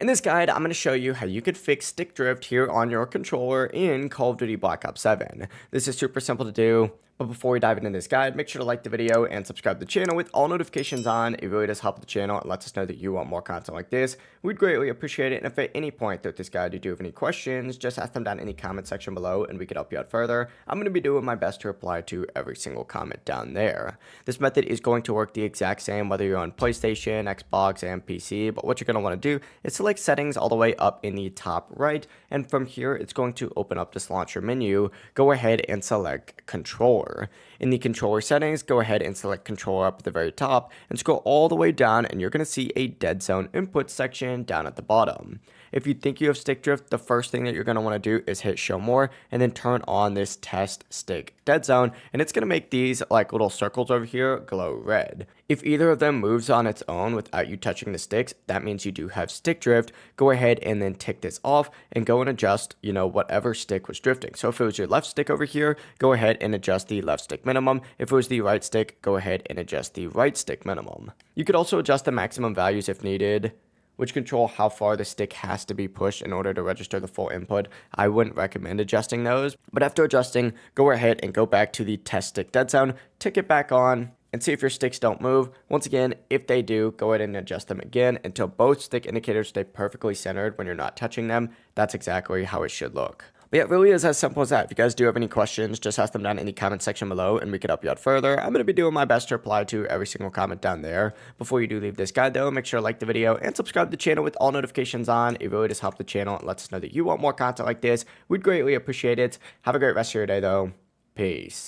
In this guide, I'm going to show you how you could fix stick drift here on your controller in Call of Duty Black Ops 7. This is super simple to do, but before we dive into this guide, make sure to like the video and subscribe to the channel with all notifications on. It really does help the channel and lets us know that you want more content like this. We'd greatly appreciate it, and if at any point throughout this guide you do have any questions, just ask them down in the comment section below and we can help you out further. I'm going to be doing my best to reply to every single comment down there. This method is going to work the exact same whether you're on PlayStation, Xbox, and PC, but what you're going to want to do is select settings all the way up in the top right, and from here it's going to open up this launcher menu. Go ahead and select controller. In the controller settings, go ahead and select controller up at the very top and scroll all the way down, and you're going to see a dead zone input section down at the bottom. If you think you have stick drift, the first thing that you're going to want to do is hit show more and then turn on this test stick dead zone, and it's going to make these like little circles over here glow red. If either of them moves on its own without you touching the sticks, that means you do have stick drift. Go ahead and then tick this off and go and adjust, whatever stick was drifting. So if it was your left stick over here, go ahead and adjust the left stick minimum. If it was the right stick, go ahead and adjust the right stick minimum. You could also adjust the maximum values if needed, which control how far the stick has to be pushed in order to register the full input. I wouldn't recommend adjusting those, but after adjusting, go ahead and go back to the test stick dead zone, tick it back on, and see if your sticks don't move. Once again, if they do, go ahead and adjust them again until both stick indicators stay perfectly centered when you're not touching them. That's exactly how it should look. But yeah, it really is as simple as that. If you guys do have any questions, just ask them down in the comment section below and we can help you out further. I'm going to be doing my best to reply to every single comment down there. Before you do leave this guide though, make sure to like the video and subscribe to the channel with all notifications on. It really does help the channel and lets us know that you want more content like this. We'd greatly appreciate it. Have a great rest of your day though. Peace.